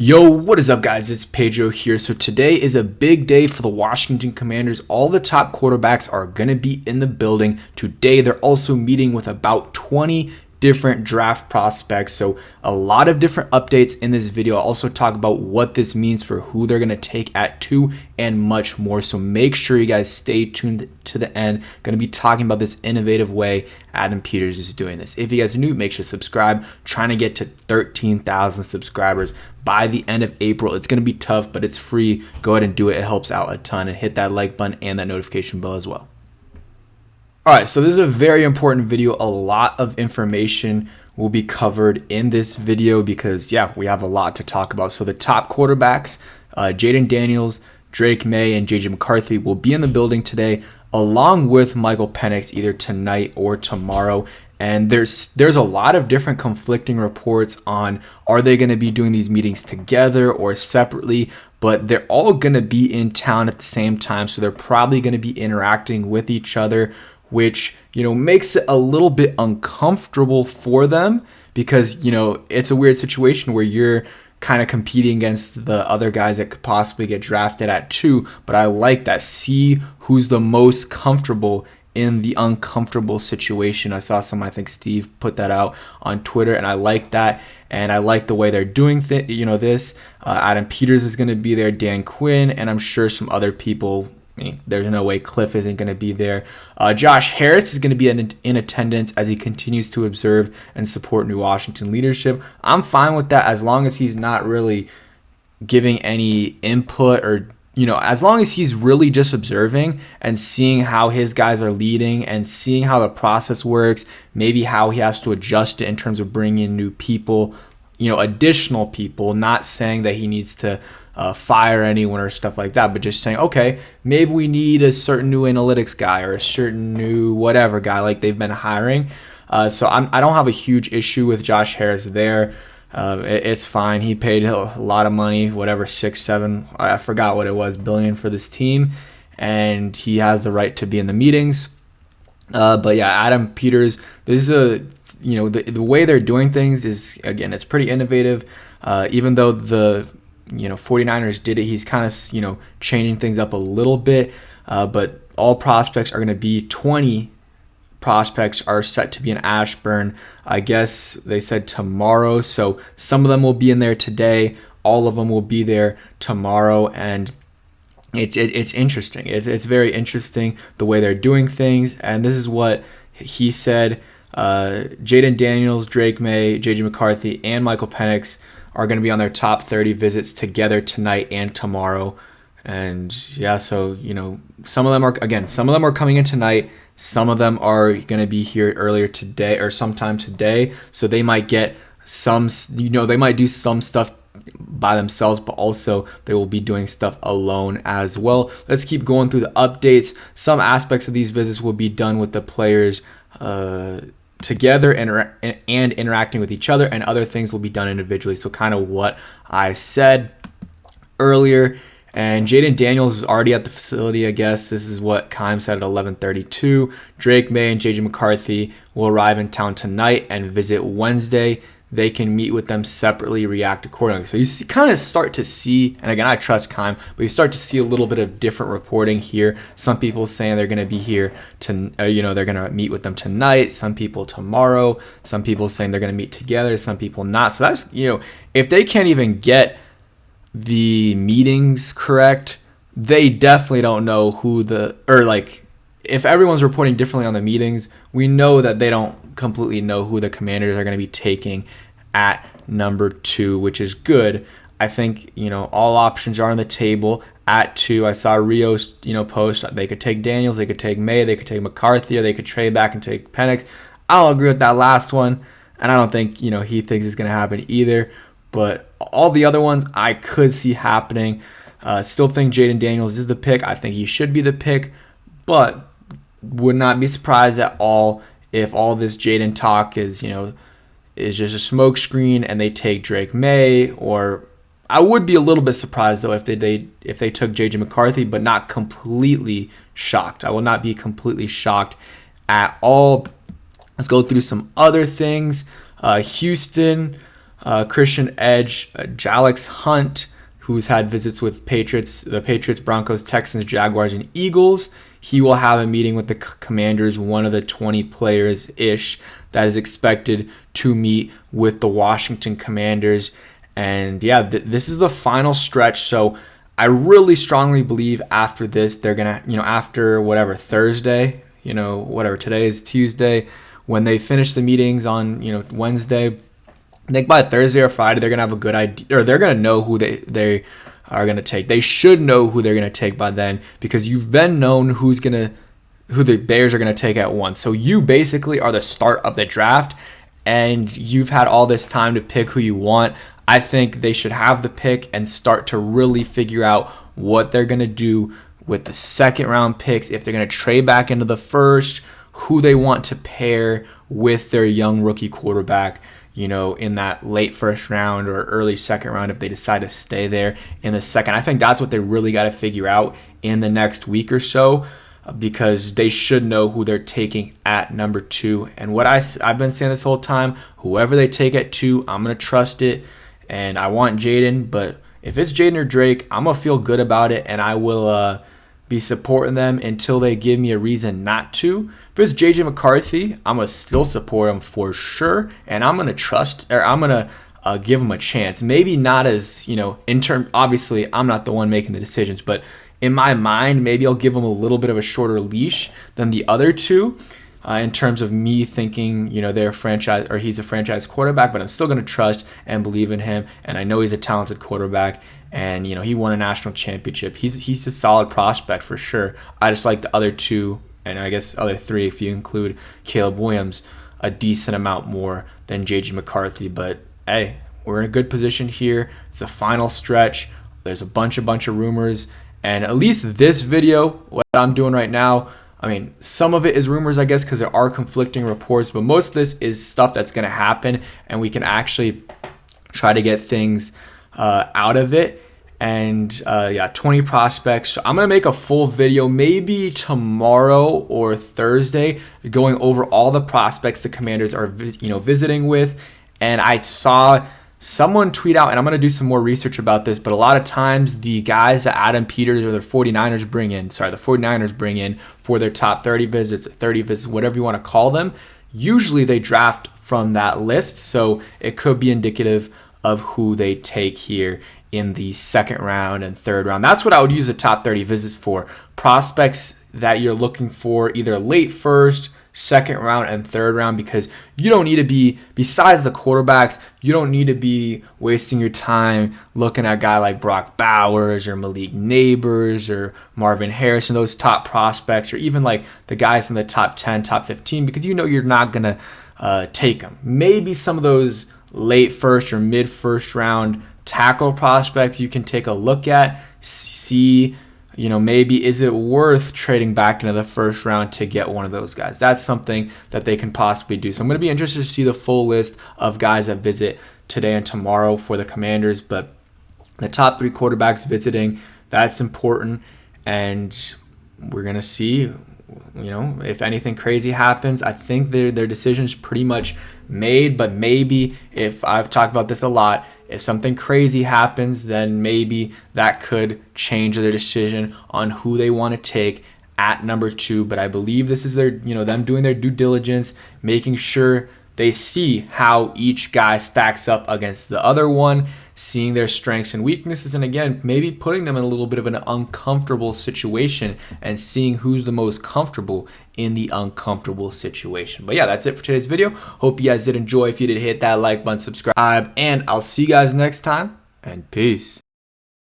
Yo, what is up, guys? It's Pedro here. So today is a big day for the Washington Commanders. All the top quarterbacks are going to be in the building today. They're also meeting with about 20 different draft prospects. So a lot of different updates in this video. I'll also talk about what this means for who they're going to take at 2 and much more. So make sure you guys stay tuned to the end. Going to be talking about this innovative way Adam Peters is doing this. If you guys are new, make sure to subscribe. Trying to get to 13,000 subscribers by the end of April. It's going to be tough, but it's free. Go ahead and do it. It helps out a ton. And hit that like button and that notification bell as well. All right, so this is a very important video. A lot of information will be covered in this video because, yeah, we have a lot to talk about. So the top quarterbacks, Jayden Daniels, Drake May, and JJ McCarthy will be in the building today, along with Michael Penix either tonight or tomorrow. And there's a lot of different conflicting reports on are they going to be doing these meetings together or separately, but they're all going to be in town at the same time. So they're probably going to be interacting with each other, which, makes it a little bit uncomfortable for them because, it's a weird situation where you're kind of competing against the other guys that could possibly get drafted at 2. But I like that. See who's the most comfortable in the uncomfortable situation. I saw someone, I think Steve, put that out on Twitter, and I like that. And I like the way they're doing this. Adam Peters is going to be there, Dan Quinn, and I'm sure some other people. There's no way Cliff isn't going to be there. Josh Harris is going to be in attendance as he continues to observe and support New Washington leadership. I'm fine with that as long as he's not really giving any input or, as long as he's really just observing and seeing how his guys are leading and seeing how the process works, maybe how he has to adjust it in terms of bringing in new people, additional people, not saying that he needs to fire anyone or stuff like that, but just saying, okay, maybe we need a certain new analytics guy or a certain new whatever guy like they've been hiring. So I don't have a huge issue with Josh Harris there. It's fine. He paid a lot of money, whatever, 6, 7, I forgot what it was, billion for this team, and he has the right to be in the meetings. But yeah, Adam Peters, this is the way they're doing things is, again, it's pretty innovative. Even though the 49ers did it, he's kind of changing things up a little bit. But all prospects are going to be 20 prospects are set to be in Ashburn. I guess they said tomorrow, so some of them will be in there today. All of them will be there tomorrow, and it's interesting. It's very interesting the way they're doing things, and this is what he said. Jayden Daniels, Drake May, JJ McCarthy, and Michael Penix are going to be on their top 30 visits together tonight and tomorrow. And yeah, so some of them are coming in tonight. Some of them are going to be here earlier today or sometime today. So they might get they might do some stuff by themselves, but also they will be doing stuff alone as well. Let's keep going through the updates. Some aspects of these visits will be done with the players together and interacting with each other, and other things will be done individually. So kind of what I said earlier. And Jayden Daniels is already at the facility, I guess. This is what Kime said at 11:32. Drake May and JJ McCarthy will arrive in town tonight and visit Wednesday. They can meet with them separately, react accordingly. So you kind of start to see, and again, I trust Kime, but you start to see a little bit of different reporting here. Some people saying they're going to be here to, they're going to meet with them tonight. Some people tomorrow. Some people saying they're going to meet together. Some people not. So that's, if they can't even get the meetings correct, they definitely don't know if everyone's reporting differently on the meetings, we know that they don't completely know who the Commanders are going to be taking at number 2, which is good. I think, all options are on the table at 2. I saw Rio's, post. They could take Daniels, they could take May, they could take McCarthy, or they could trade back and take Penix. I don't agree with that last one, and I don't think, he thinks it's going to happen either. But all the other ones I could see happening. Still think Jayden Daniels is the pick. I think he should be the pick, but would not be surprised at all if all this Jayden talk is just a smoke screen and they take Drake May. Or I would be a little bit surprised though if they took JJ McCarthy, but not completely shocked. I will not be completely shocked at all. Let's go through some other things. Houston. Christian Edge, Jalex Hunt, who's had visits with the Patriots, Broncos, Texans, Jaguars, and Eagles. He will have a meeting with the Commanders, one of the 20 players-ish that is expected to meet with the Washington Commanders. And yeah, this is the final stretch. So I really strongly believe after this, they're going to, after whatever, Thursday, whatever, today is Tuesday, when they finish the meetings on, Wednesday, I think by Thursday or Friday, they're going to have a good idea, or they're going to know who they are going to take. They should know who they're going to take by then, because you've been known who the Bears are going to take at once. So you basically are the start of the draft, and you've had all this time to pick who you want. I think they should have the pick and start to really figure out what they're going to do with the second round picks, if they're going to trade back into the first, who they want to pair with their young rookie quarterback, in that late first round or early second round, if they decide to stay there in the second. I think that's what they really got to figure out in the next week or so, because they should know who they're taking at number 2. And what I've been saying this whole time, whoever they take at 2, I'm going to trust it. And I want Jaden, but if it's Jaden or Drake, I'm going to feel good about it, and I will be supporting them until they give me a reason not to. If it's JJ McCarthy, I'm going to still support him for sure, and I'm going to give him a chance. Maybe not as, obviously I'm not the one making the decisions, but in my mind, maybe I'll give him a little bit of a shorter leash than the other two. In terms of me thinking, they're a franchise, or he's a franchise quarterback, but I'm still going to trust and believe in him. And I know he's a talented quarterback, and he won a national championship. He's a solid prospect for sure. I just like the other two, and I guess other three if you include Caleb Williams, a decent amount more than JJ McCarthy. But hey, we're in a good position here. It's the final stretch. There's a bunch of rumors, and at least this video, what I'm doing right now, I mean, some of it is rumors, I guess, because there are conflicting reports, but most of this is stuff that's going to happen, and we can actually try to get things out of it. And 20 prospects. So I'm going to make a full video maybe tomorrow or Thursday going over all the prospects the Commanders are visiting with. And I saw someone tweet out, and I'm going to do some more research about this, but a lot of times the guys that Adam Peters or the 49ers bring in for their top 30 visits, whatever you want to call them, usually they draft from that list. So it could be indicative of who they take here in the second round and third round. That's what I would use the top 30 visits for. Prospects that you're looking for either late first, second round, and third round, because you don't need to be, besides the quarterbacks, you don't need to be wasting your time looking at a guy like Brock Bowers or Malik Neighbors or Marvin Harrison, those top prospects, or even like the guys in the top 10, top 15, because you're not going to take them. Maybe some of those late first or mid first round tackle prospects you can take a look at, see, maybe is it worth trading back into the first round to get one of those guys? That's something that they can possibly do. So I'm going to be interested to see the full list of guys that visit today and tomorrow for the Commanders, but the top 3 quarterbacks visiting, that's important, and we're going to see, if anything crazy happens. I think their decision's pretty much made, but maybe, if I've talked about this a lot, if something crazy happens, then maybe that could change their decision on who they want to take at number 2. But I believe this is their, them doing their due diligence, making sure they see how each guy stacks up against the other one, seeing their strengths and weaknesses, and again, maybe putting them in a little bit of an uncomfortable situation and seeing who's the most comfortable in the uncomfortable situation. But yeah, that's it for today's video. Hope you guys did enjoy. If you did, hit that like button, subscribe, and I'll see you guys next time, and peace.